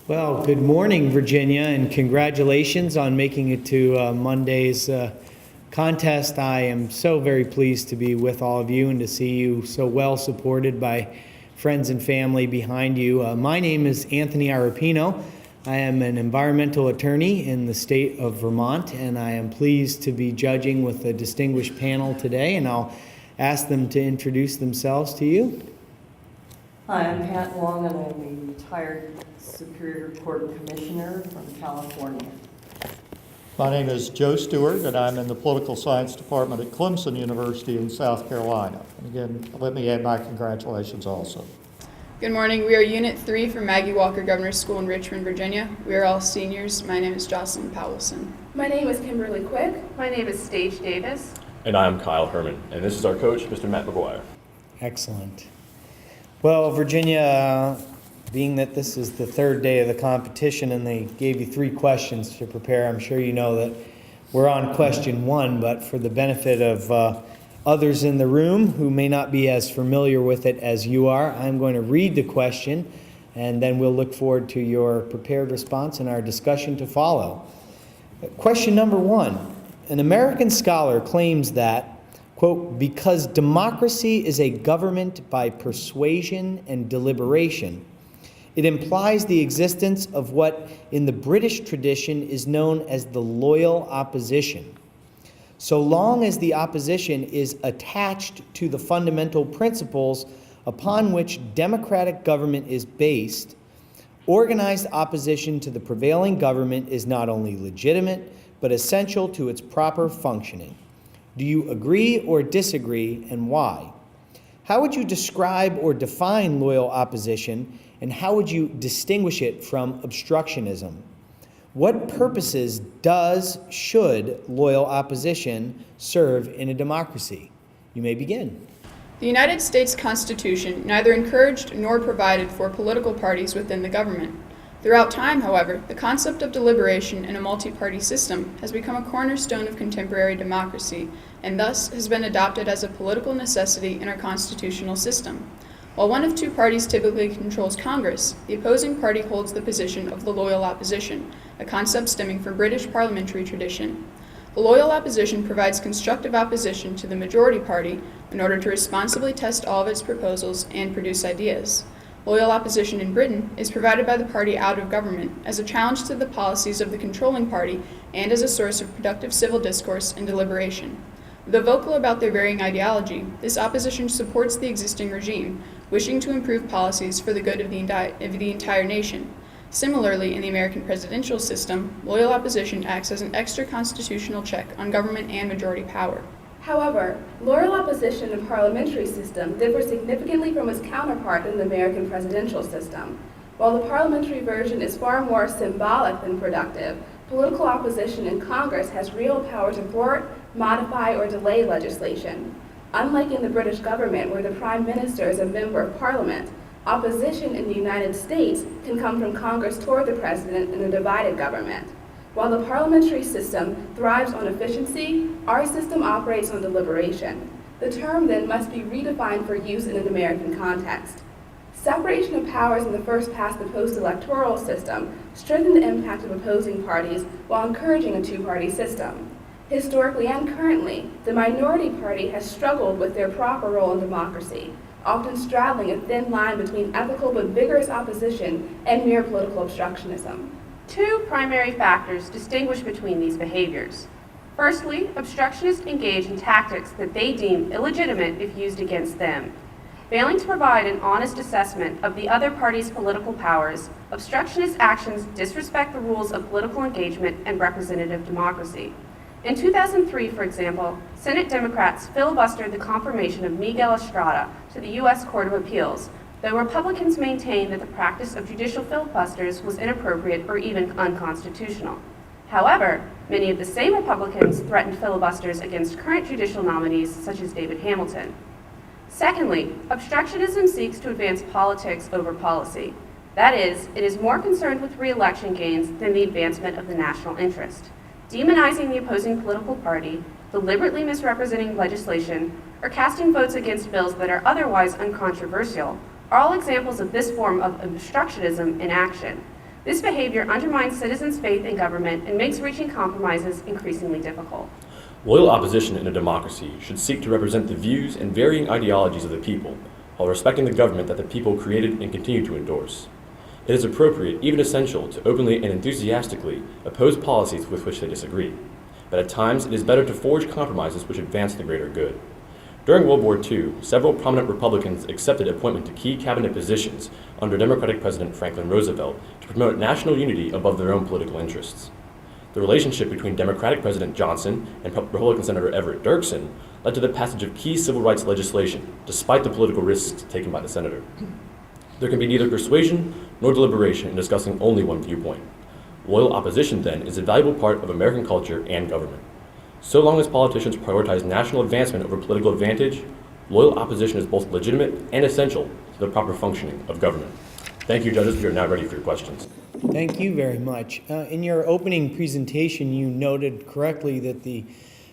Well, good morning, Virginia, and congratulations on making it to Monday's contest. I am so very pleased to be with all of you and to see you so well supported by friends and family behind you. My name is Anthony Arapino. I am an environmental attorney in the state of Vermont, and I am pleased to be judging with a distinguished panel today, and I'll ask them to introduce themselves to you. Hi, I'm Pat Long, and I'm a retired Superior Court Commissioner from California. My name is Joe Stewart, and I'm in the Political Science Department at Clemson University in South Carolina. And again, let me add my congratulations also. Good morning. We are Unit 3 from Maggie Walker Governor's School in Richmond, Virginia. We are all seniors. My name is Jocelyn Powelson. My name is Kimberly Quick. My name is Stage Davis. And I'm Kyle Herman, and this is our coach, Mr. Matt McGuire. Excellent. Well, Virginia, being that this is the third day of the competition and they gave you 3 questions to prepare, I'm sure you know that we're on question 1, but for the benefit of others in the room who may not be as familiar with it as you are, I'm going to read the question, and then we'll look forward to your prepared response and our discussion to follow. Question number 1. An American scholar claims that, quote, because democracy is a government by persuasion and deliberation, it implies the existence of what in the British tradition is known as the loyal opposition. So long as the opposition is attached to the fundamental principles upon which democratic government is based, organized opposition to the prevailing government is not only legitimate, but essential to its proper functioning. Do you agree or disagree, and why? How would you describe or define loyal opposition, and how would you distinguish it from obstructionism? What purposes should loyal opposition serve in a democracy? You may begin. The United States Constitution neither encouraged nor provided for political parties within the government. Throughout time, however, the concept of deliberation in a multi-party system has become a cornerstone of contemporary democracy and thus has been adopted as a political necessity in our constitutional system. While one of 2 parties typically controls Congress, the opposing party holds the position of the loyal opposition, a concept stemming from British parliamentary tradition. The loyal opposition provides constructive opposition to the majority party in order to responsibly test all of its proposals and produce ideas. Loyal opposition in Britain is provided by the party out of government as a challenge to the policies of the controlling party and as a source of productive civil discourse and deliberation. Though vocal about their varying ideology, this opposition supports the existing regime, wishing to improve policies for the good of the entire nation. Similarly, in the American presidential system, loyal opposition acts as an extra constitutional check on government and majority power. However, loyal opposition in the parliamentary system differs significantly from its counterpart in the American presidential system. While the parliamentary version is far more symbolic than productive, political opposition in Congress has real power to thwart, modify, or delay legislation. Unlike in the British government, where the Prime Minister is a member of Parliament, opposition in the United States can come from Congress toward the President in a divided government. While the parliamentary system thrives on efficiency, our system operates on deliberation. The term then must be redefined for use in an American context. Separation of powers in the first-past-the-post electoral system strengthened the impact of opposing parties while encouraging a 2-party system. Historically and currently, the minority party has struggled with their proper role in democracy, often straddling a thin line between ethical but vigorous opposition and mere political obstructionism. 2 primary factors distinguish between these behaviors. Firstly, obstructionists engage in tactics that they deem illegitimate if used against them. Failing to provide an honest assessment of the other party's political powers, obstructionist actions disrespect the rules of political engagement and representative democracy. In 2003, for example, Senate Democrats filibustered the confirmation of Miguel Estrada to the U.S. Court of Appeals, though Republicans maintained that the practice of judicial filibusters was inappropriate or even unconstitutional. However, many of the same Republicans threatened filibusters against current judicial nominees such as David Hamilton. Secondly, obstructionism seeks to advance politics over policy. That is, it is more concerned with re-election gains than the advancement of the national interest. Demonizing the opposing political party, deliberately misrepresenting legislation, or casting votes against bills that are otherwise uncontroversial are all examples of this form of obstructionism in action. This behavior undermines citizens' faith in government and makes reaching compromises increasingly difficult. Loyal opposition in a democracy should seek to represent the views and varying ideologies of the people, while respecting the government that the people created and continue to endorse. It is appropriate, even essential, to openly and enthusiastically oppose policies with which they disagree. But at times, it is better to forge compromises which advance the greater good. During World War II, several prominent Republicans accepted appointment to key cabinet positions under Democratic President Franklin Roosevelt to promote national unity above their own political interests. The relationship between Democratic President Johnson and Republican Senator Everett Dirksen led to the passage of key civil rights legislation, despite the political risks taken by the senator. There can be neither persuasion nor deliberation in discussing only one viewpoint. Loyal opposition, then, is a valuable part of American culture and government. So long as politicians prioritize national advancement over political advantage, loyal opposition is both legitimate and essential to the proper functioning of government. Thank you, judges. We are now ready for your questions. Thank you very much. In your opening presentation, you noted correctly that the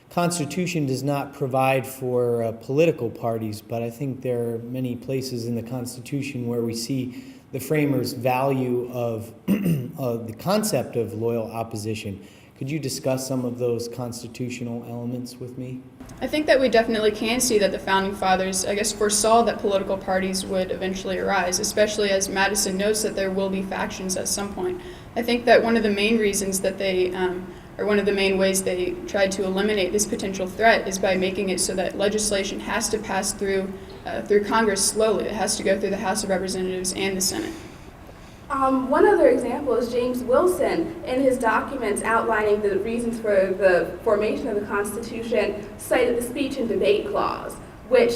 Constitution does not provide for political parties, but I think there are many places in the Constitution where we see the framers' value of the concept of loyal opposition. Could you discuss some of those constitutional elements with me? I think that we definitely can see that the Founding Fathers, foresaw that political parties would eventually arise, especially as Madison notes that there will be factions at some point. I think that one of the main reasons that one of the main ways they tried to eliminate this potential threat is by making it so that legislation has to pass through Congress slowly. It has to go through the House of Representatives and the Senate. One other example is James Wilson, in his documents outlining the reasons for the formation of the Constitution, cited the speech and debate clause, which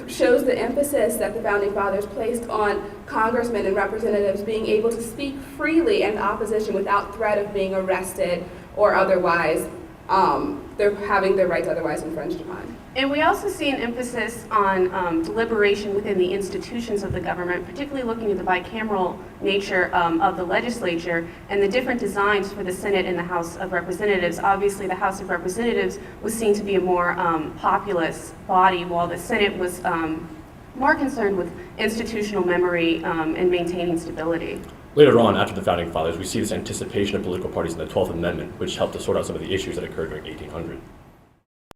shows the emphasis that the Founding Fathers placed on congressmen and representatives being able to speak freely in opposition without threat of being arrested or otherwise, they're having their rights otherwise infringed upon. And we also see an emphasis on deliberation within the institutions of the government, particularly looking at the bicameral nature of the legislature and the different designs for the Senate and the House of Representatives. Obviously, the House of Representatives was seen to be a more populous body, while the Senate was more concerned with institutional memory and maintaining stability. Later on, after the Founding Fathers, we see this anticipation of political parties in the 12th Amendment, which helped to sort out some of the issues that occurred during 1800.